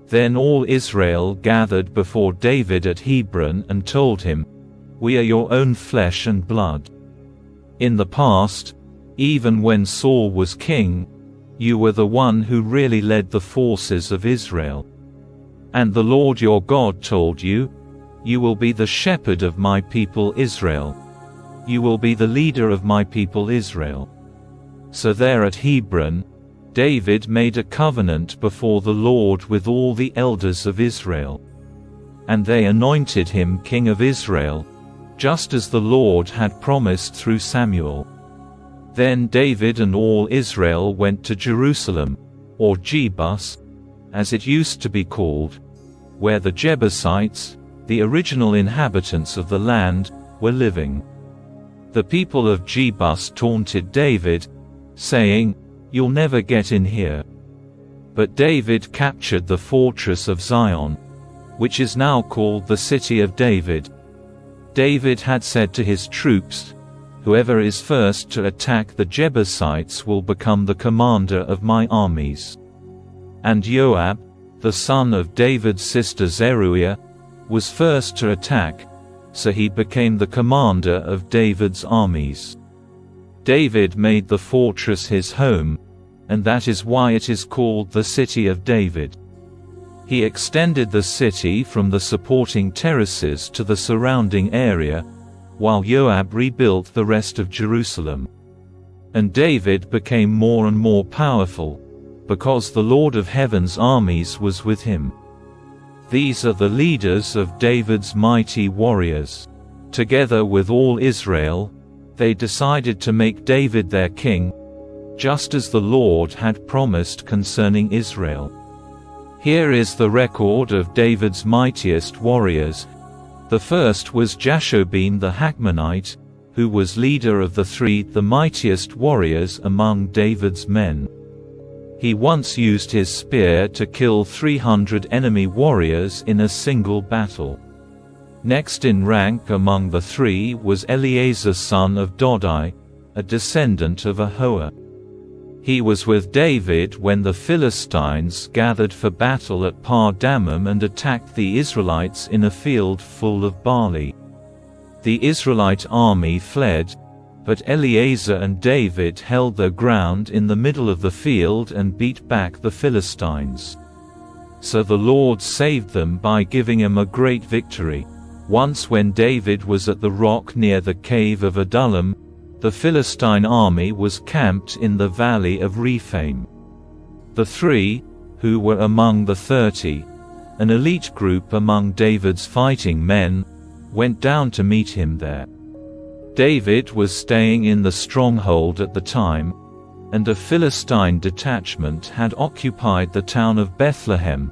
Then all Israel gathered before David at Hebron and told him, "We are your own flesh and blood. In the past, even when Saul was king, you were the one who really led the forces of Israel. And the Lord your God told you, 'You will be the shepherd of my people Israel. You will be the leader of my people Israel.'" So there at Hebron, David made a covenant before the Lord with all the elders of Israel. And they anointed him king of Israel, just as the Lord had promised through Samuel. Then David and all Israel went to Jerusalem, or Jebus, as it used to be called, where the Jebusites, the original inhabitants of the land, were living. The people of Jebus taunted David, saying, "You'll never get in here." But David captured the fortress of Zion, which is now called the City of David. David had said to his troops, "Whoever is first to attack the Jebusites will become the commander of my armies." And Joab, the son of David's sister Zeruiah, was first to attack, so he became the commander of David's armies. David made the fortress his home, and that is why it is called the City of David. He extended the city from the supporting terraces to the surrounding area, while Joab rebuilt the rest of Jerusalem. And David became more and more powerful, because the Lord of Heaven's armies was with him. These are the leaders of David's mighty warriors. Together with all Israel, they decided to make David their king, just as the Lord had promised concerning Israel. Here is the record of David's mightiest warriors. The first was Jashobeam the Hachmonite, who was leader of the mightiest warriors among David's men. He once used his spear to kill 300 enemy warriors in a single battle. Next in rank among the three was Eleazar son of Dodai, a descendant of Ahoah. He was with David when the Philistines gathered for battle at Par-Dammim and attacked the Israelites in a field full of barley. The Israelite army fled, but Eleazar and David held their ground in the middle of the field and beat back the Philistines. So the Lord saved them by giving him a great victory. Once when David was at the rock near the cave of Adullam, the Philistine army was camped in the valley of Rephaim. The three, who were among the 30, an elite group among David's fighting men, went down to meet him there. David was staying in the stronghold at the time, and a Philistine detachment had occupied the town of Bethlehem.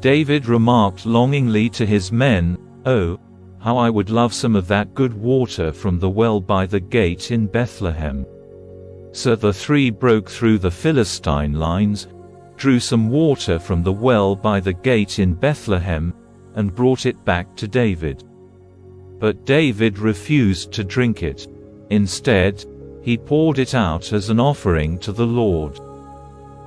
David remarked longingly to his men, "Oh, how I would love some of that good water from the well by the gate in Bethlehem." So the three broke through the Philistine lines, drew some water from the well by the gate in Bethlehem, and brought it back to David. But David refused to drink it. Instead, he poured it out as an offering to the Lord.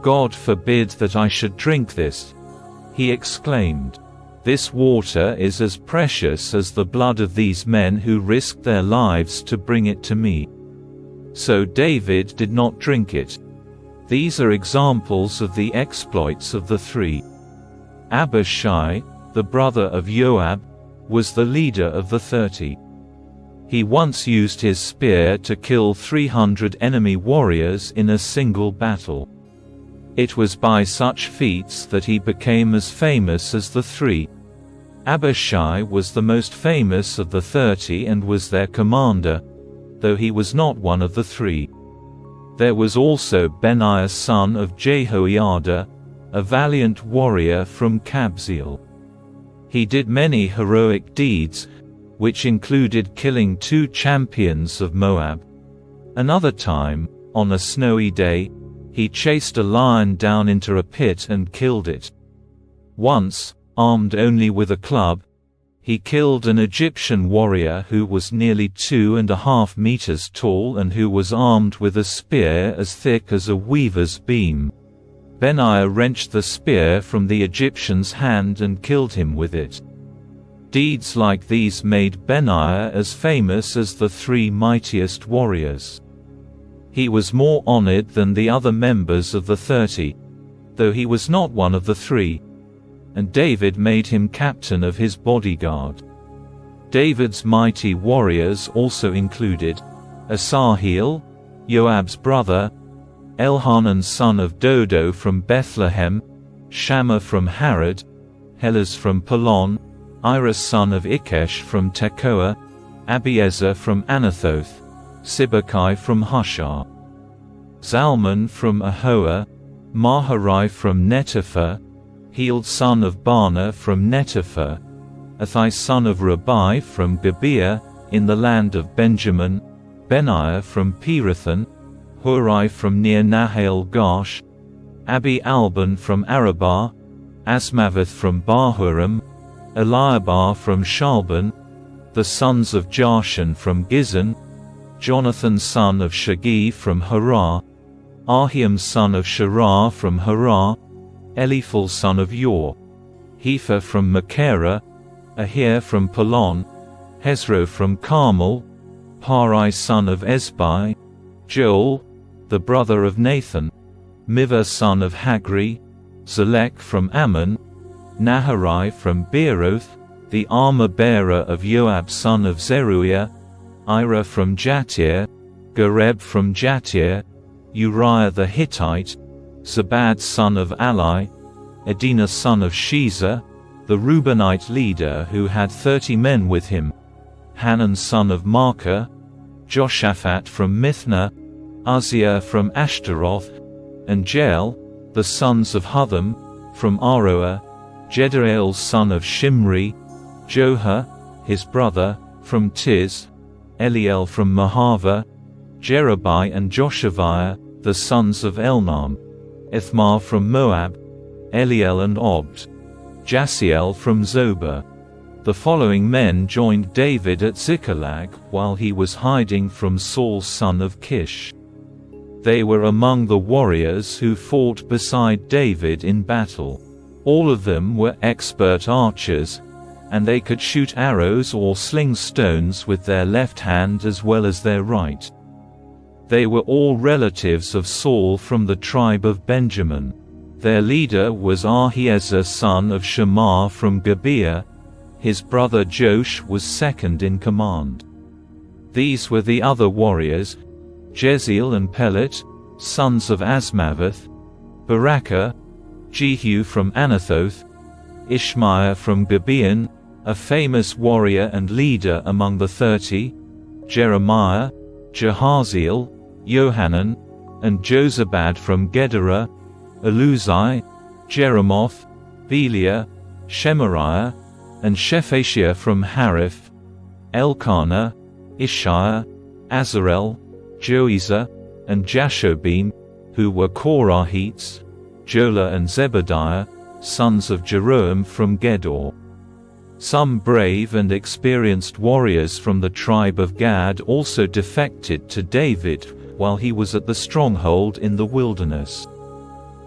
"God forbid that I should drink this," he exclaimed. "This water is as precious as the blood of these men who risked their lives to bring it to me." So David did not drink it. These are examples of the exploits of the three. Abishai, the brother of Joab, was the leader of the 30. He once used his spear to kill 300 enemy warriors in a single battle. It was by such feats that he became as famous as the three. Abishai was the most famous of the 30 and was their commander, though he was not one of the three. There was also Benaiah son of Jehoiada, a valiant warrior from Kabzeel. He did many heroic deeds, which included killing 2 champions of Moab. Another time, on a snowy day, he chased a lion down into a pit and killed it. Once, armed only with a club, he killed an Egyptian warrior who was nearly 2.5 meters tall and who was armed with a spear as thick as a weaver's beam. Benaiah wrenched the spear from the Egyptian's hand and killed him with it. Deeds like these made Benaiah as famous as the 3 mightiest warriors. He was more honored than the other members of the 30, though he was not one of the 3, and David made him captain of his bodyguard. David's mighty warriors also included Asahel, Joab's brother, Elhanan son of Dodo from Bethlehem, Shammah from Harod, Helez from Pelon, Ira son of Ikkesh from Tekoa, Abiezer from Anathoth, Sibbecai from Hushah, Zalman from Ahoah, Maharai from Netophah, Heald son of Baanah from Netophah, Athai son of Ribai from Gibeah, in the land of Benjamin, Benaiah from Pirathon, Hurai from near Nahal Gash, Abi Alban from Arabah, Asmaveth from Bahurim, Eliabar from Shalban, the sons of Jashan from Gizon, Jonathan son of Shagi from Harah, Ahiam son of Sharah from Harah, Eliphal son of Yor, Hepher from Makera, Ahir from Pelon, Hezro from Carmel, Parai son of Ezbai, Joel, the brother of Nathan, Mivah son of Hagri, Zelek from Ammon, Naharai from Beeroth, the armor-bearer of Joab son of Zeruiah, Ira from Jatir, Gareb from Jatir, Uriah the Hittite, Zabad son of Ali, Edina son of Shiza, the Reubenite leader who had 30 men with him, Hanan son of Maacah, Joshaphat from Mithna, Uzziah from Ashtaroth, and Jael, the sons of Hutham, from Aroah, Jediael son of Shimri, Joha, his brother, from Tiz, Eliel from Mahava, Jerubai and Joshaviah, the sons of Elnam, Ithmar from Moab, Eliel and Obd, Jasiel from Zobah. The following men joined David at Ziklag while he was hiding from Saul's son of Kish. They were among the warriors who fought beside David in battle. All of them were expert archers, and they could shoot arrows or sling stones with their left hand as well as their right. They were all relatives of Saul from the tribe of Benjamin. Their leader was Ahiezer son of Shammah from Gibeah. His brother Josh was second in command. These were the other warriors: Jeziel and Pelet, sons of Asmaveth, Barakah, Jehu from Anathoth, Ishmaiah from Gibeon, a famous warrior and leader among the 30, Jeremiah, Jahaziel, Johanan, and Jozabad from Gedera, Eluzai, Jeremoth, Beliah, Shemariah, and Shephatiah from Hariph, Elkanah, Ishiah, Azarel, Joezer, and Jashobeam, who were Korahites, Jola and Zebediah, sons of Jeroam from Gedor. Some brave and experienced warriors from the tribe of Gad also defected to David while he was at the stronghold in the wilderness.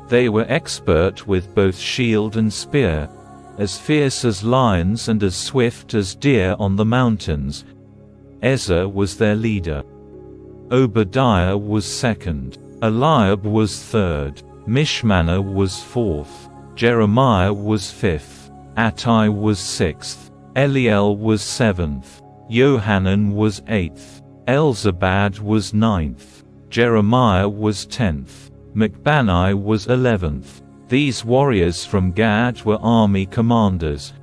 They were expert with both shield and spear, as fierce as lions and as swift as deer on the mountains. Ezer was their leader. Obadiah was second. Eliab was third. Mishmannah was fourth. Jeremiah was fifth. Attai was sixth. Eliel was seventh. Johanan was eighth. Elzabad was ninth. Jeremiah was 10th. Machbanai was 11th. These warriors from Gad were army commanders.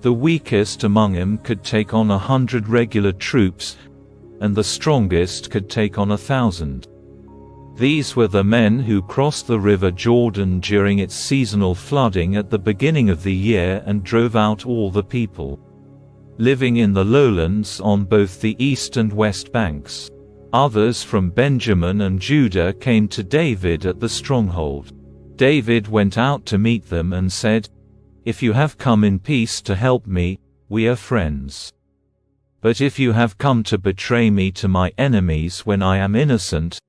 The weakest among them could take on 100 regular troops, and the strongest could take on 1,000. These were the men who crossed the river Jordan during its seasonal flooding at the beginning of the year and drove out all the people living in the lowlands on both the east and west banks. Others from Benjamin and Judah came to David at the stronghold. David went out to meet them and said, "If you have come in peace to help me, we are friends. But if you have come to betray me to my enemies when I am innocent,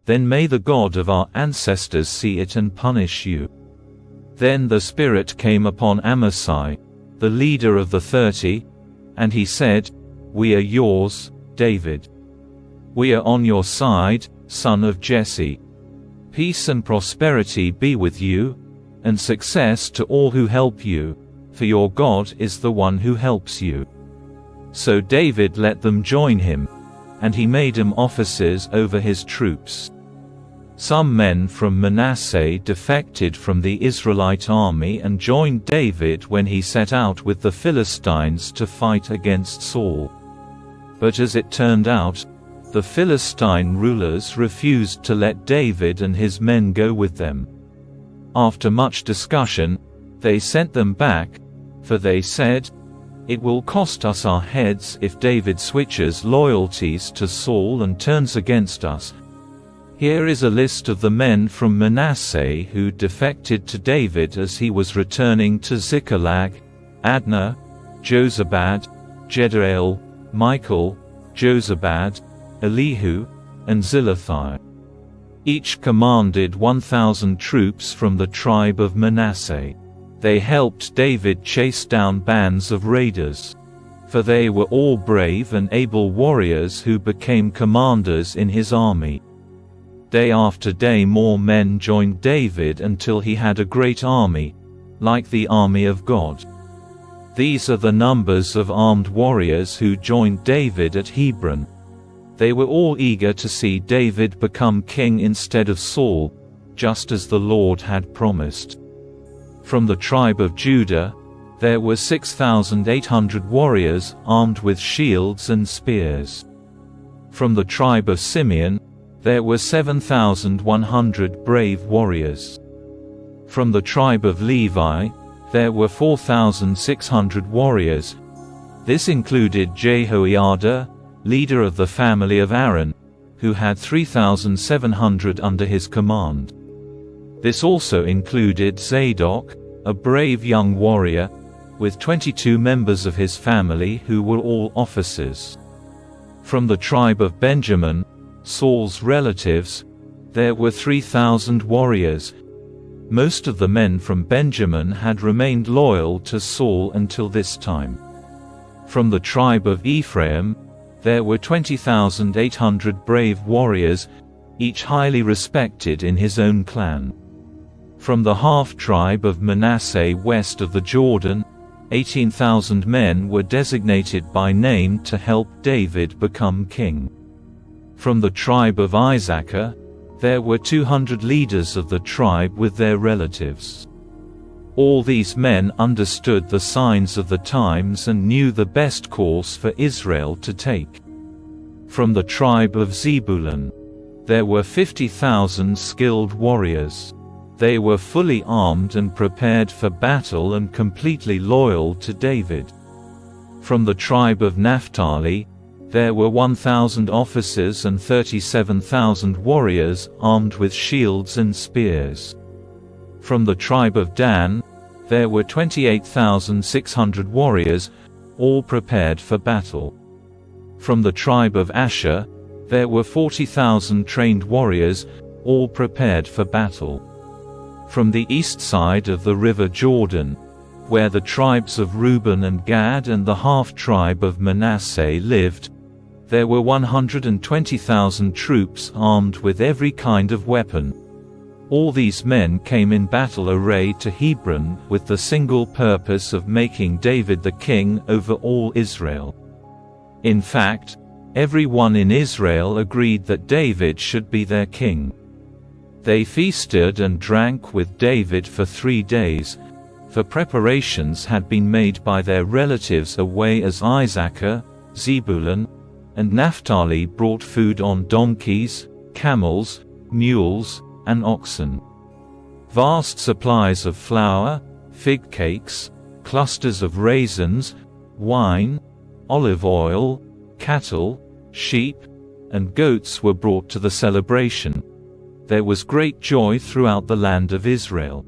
then may the God of our ancestors see it and punish you." Then the Spirit came upon Amasai, the leader of the 30, and he said, "We are yours, David. We are on your side, son of Jesse. Peace and prosperity be with you, and success to all who help you, for your God is the one who helps you." So David let them join him, and he made them officers over his troops. Some men from Manasseh defected from the Israelite army and joined David when he set out with the Philistines to fight against Saul. But as it turned out, the Philistine rulers refused to let David and his men go with them. After much discussion, they sent them back, for they said, "It will cost us our heads if David switches loyalties to Saul and turns against us." Here is a list of the men from Manasseh who defected to David as he was returning to Ziklag: Adnah, Jozabad, Jediael, Michael, Jozabad, Elihu, and Zilithai. Each commanded 1,000 troops from the tribe of Manasseh. They helped David chase down bands of raiders. For they were all brave and able warriors who became commanders in his army. Day after day more men joined David until he had a great army, like the army of God. These are the numbers of armed warriors who joined David at Hebron. They were all eager to see David become king instead of Saul, just as the Lord had promised. From the tribe of Judah, there were 6,800 warriors armed with shields and spears. From the tribe of Simeon, there were 7,100 brave warriors. From the tribe of Levi, there were 4,600 warriors. This included Jehoiada, leader of the family of Aaron, who had 3,700 under his command. This also included Zadok, a brave young warrior, with 22 members of his family who were all officers. From the tribe of Benjamin, Saul's relatives, there were 3,000 warriors. Most of the men from Benjamin had remained loyal to Saul until this time. From the tribe of Ephraim, there were 20,800 brave warriors, each highly respected in his own clan. From the half-tribe of Manasseh west of the Jordan, 18,000 men were designated by name to help David become king. From the tribe of Issachar, there were 200 leaders of the tribe with their relatives. All these men understood the signs of the times and knew the best course for Israel to take. From the tribe of Zebulun, there were 50,000 skilled warriors. They were fully armed and prepared for battle and completely loyal to David. From the tribe of Naphtali, there were 1,000 officers and 37,000 warriors armed with shields and spears. From the tribe of Dan, there were 28,600 warriors, all prepared for battle. From the tribe of Asher, there were 40,000 trained warriors, all prepared for battle. From the east side of the river Jordan, where the tribes of Reuben and Gad and the half-tribe of Manasseh lived, there were 120,000 troops armed with every kind of weapon. All these men came in battle array to Hebron with the single purpose of making David the king over all Israel. In fact, everyone in Israel agreed that David should be their king. They feasted and drank with David for 3 days, for preparations had been made by their relatives away as Issachar, Zebulun, and Naphtali brought food on donkeys, camels, mules, and oxen. Vast supplies of flour, fig cakes, clusters of raisins, wine, olive oil, cattle, sheep, and goats were brought to the celebration. There was great joy throughout the land of Israel.